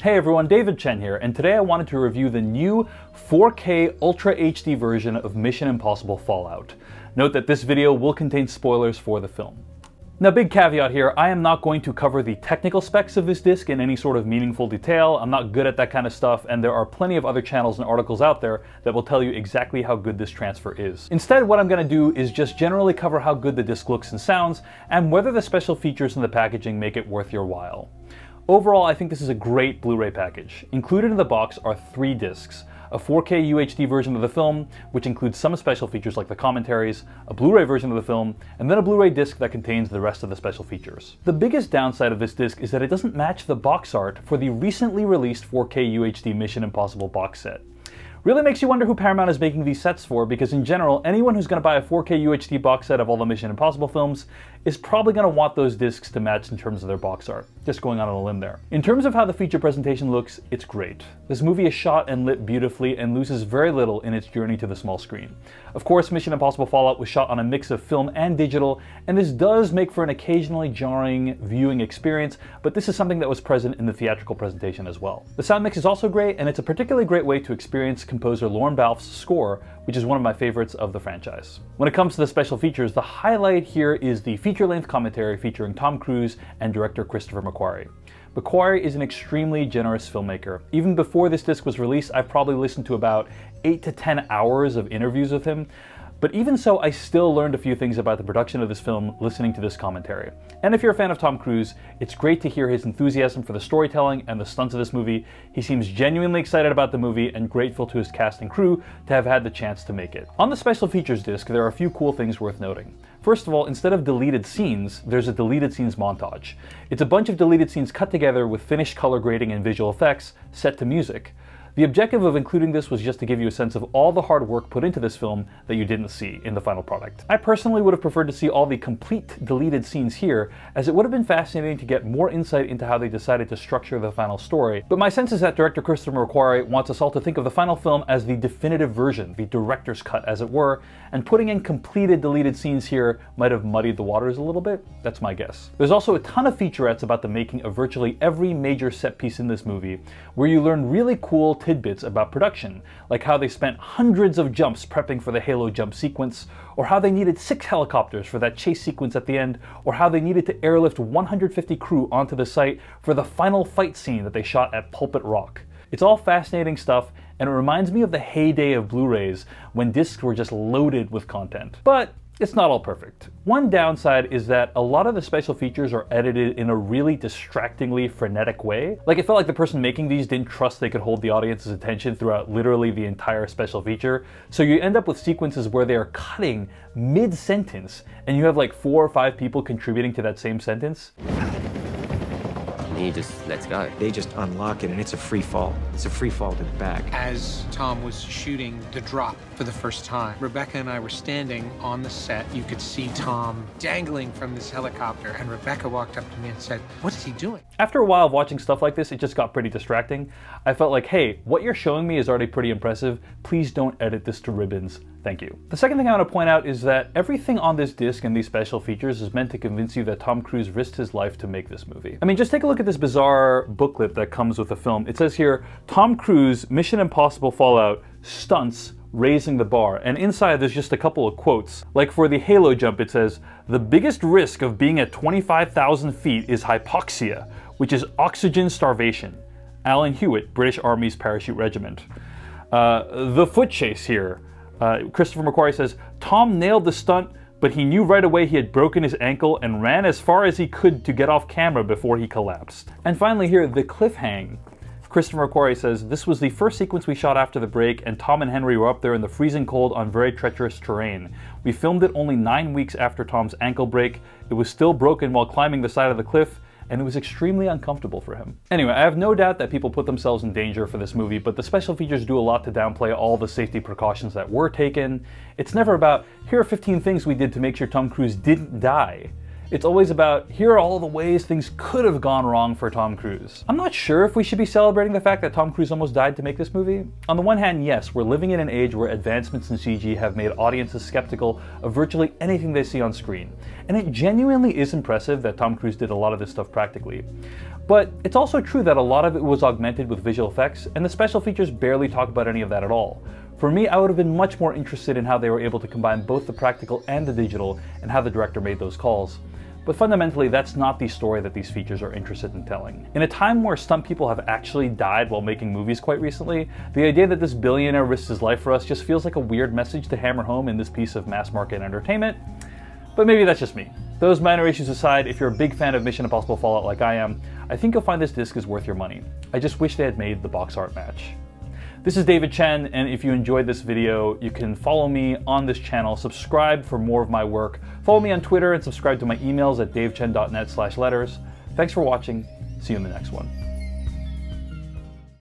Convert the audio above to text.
Hey everyone, David Chen here, and today I wanted to review the new 4K Ultra HD version of Mission Impossible Fallout. Note that this video will contain spoilers for the film. Now, big caveat here, I am not going to cover the technical specs of this disc in any sort of meaningful detail. I'm not good at that kind of stuff, and there are plenty of other channels and articles out there that will tell you exactly how good this transfer is. Instead, what I'm going to do is just generally cover how good the disc looks and sounds, and whether the special features in the packaging make it worth your while. Overall, I think this is a great Blu-ray package. Included in the box are 3 discs. A 4K UHD version of the film, which includes some special features like the commentaries, a Blu-ray version of the film, and then a Blu-ray disc that contains the rest of the special features. The biggest downside of this disc is that it doesn't match the box art for the recently released 4K UHD Mission Impossible box set. Really makes you wonder who Paramount is making these sets for, because in general, anyone who's going to buy a 4K UHD box set of all the Mission Impossible films is probably going to want those discs to match in terms of their box art. Just going out on a limb there. In terms of how the feature presentation looks, it's great. This movie is shot and lit beautifully and loses very little in its journey to the small screen. Of course, Mission Impossible Fallout was shot on a mix of film and digital, and this does make for an occasionally jarring viewing experience, but this is something that was present in the theatrical presentation as well. The sound mix is also great, and it's a particularly great way to experience composer Lorne Balfe's score, which is one of my favorites of the franchise. When it comes to the special features, the highlight here is the feature-length commentary featuring Tom Cruise and director Christopher McQuarrie. McQuarrie is an extremely generous filmmaker. Even before this disc was released, I've probably listened to about 8 to 10 hours of interviews with him. But even so, I still learned a few things about the production of this film listening to this commentary. And if you're a fan of Tom Cruise, it's great to hear his enthusiasm for the storytelling and the stunts of this movie. He seems genuinely excited about the movie and grateful to his cast and crew to have had the chance to make it. On the special features disc, there are a few cool things worth noting. First of all, instead of deleted scenes, there's a deleted scenes montage. It's a bunch of deleted scenes cut together with finished color grading and visual effects set to music. The objective of including this was just to give you a sense of all the hard work put into this film that you didn't see in the final product. I personally would have preferred to see all the complete deleted scenes here, as it would have been fascinating to get more insight into how they decided to structure the final story, but my sense is that director Christopher McQuarrie wants us all to think of the final film as the definitive version, the director's cut as it were, and putting in completed deleted scenes here might have muddied the waters a little bit. That's my guess. There's also a ton of featurettes about the making of virtually every major set piece in this movie, where you learn really cool tidbits about production, like how they spent hundreds of jumps prepping for the Halo jump sequence, or how they needed 6 helicopters for that chase sequence at the end, or how they needed to airlift 150 crew onto the site for the final fight scene that they shot at Pulpit Rock. It's all fascinating stuff, and it reminds me of the heyday of Blu-rays when discs were just loaded with content. But it's not all perfect. One downside is that a lot of the special features are edited in a really distractingly frenetic way. Like, it felt like the person making these didn't trust they could hold the audience's attention throughout literally the entire special feature. So you end up with sequences where they are cutting mid-sentence, and you have like 4 or 5 people contributing to that same sentence. He just lets go. They just unlock it and it's a free fall. It's a free fall to the back. As Tom was shooting the drop for the first time, Rebecca and I were standing on the set. You could see Tom dangling from this helicopter, and Rebecca walked up to me and said, "What is he doing?" After a while of watching stuff like this, it just got pretty distracting. I felt like, hey, what you're showing me is already pretty impressive. Please don't edit this to ribbons. Thank you. The second thing I want to point out is that everything on this disc and these special features is meant to convince you that Tom Cruise risked his life to make this movie. I mean, just take a look at this bizarre booklet that comes with the film. It says here, Tom Cruise, Mission Impossible Fallout, stunts, raising the bar. And inside there's just a couple of quotes. Like for the Halo jump, it says, "The biggest risk of being at 25,000 feet is hypoxia, which is oxygen starvation. Alan Hewitt, British Army's Parachute Regiment." The foot chase here. Christopher McQuarrie says, "Tom nailed the stunt, but he knew right away he had broken his ankle and ran as far as he could to get off camera before he collapsed." And finally here, the cliffhang. Christopher McQuarrie says, "This was the first sequence we shot after the break, and Tom and Henry were up there in the freezing cold on very treacherous terrain. We filmed it only 9 weeks after Tom's ankle break. It was still broken while climbing the side of the cliff, and it was extremely uncomfortable for him." Anyway, I have no doubt that people put themselves in danger for this movie, but the special features do a lot to downplay all the safety precautions that were taken. It's never about, here are 15 things we did to make sure Tom Cruise didn't die. It's always about, here are all the ways things could have gone wrong for Tom Cruise. I'm not sure if we should be celebrating the fact that Tom Cruise almost died to make this movie. On the one hand, yes, we're living in an age where advancements in CG have made audiences skeptical of virtually anything they see on screen. And it genuinely is impressive that Tom Cruise did a lot of this stuff practically. But it's also true that a lot of it was augmented with visual effects, and the special features barely talk about any of that at all. For me, I would have been much more interested in how they were able to combine both the practical and the digital, and how the director made those calls. But fundamentally, that's not the story that these features are interested in telling. In a time where stunt people have actually died while making movies quite recently, the idea that this billionaire risked his life for us just feels like a weird message to hammer home in this piece of mass market entertainment. But maybe that's just me. Those minor issues aside, if you're a big fan of Mission Impossible Fallout like I am, I think you'll find this disc is worth your money. I just wish they had made the box art match. This is David Chen, and if you enjoyed this video, you can follow me on this channel, subscribe for more of my work, follow me on Twitter, and subscribe to my emails at davechen.net/letters. Thanks for watching. See you in the next one.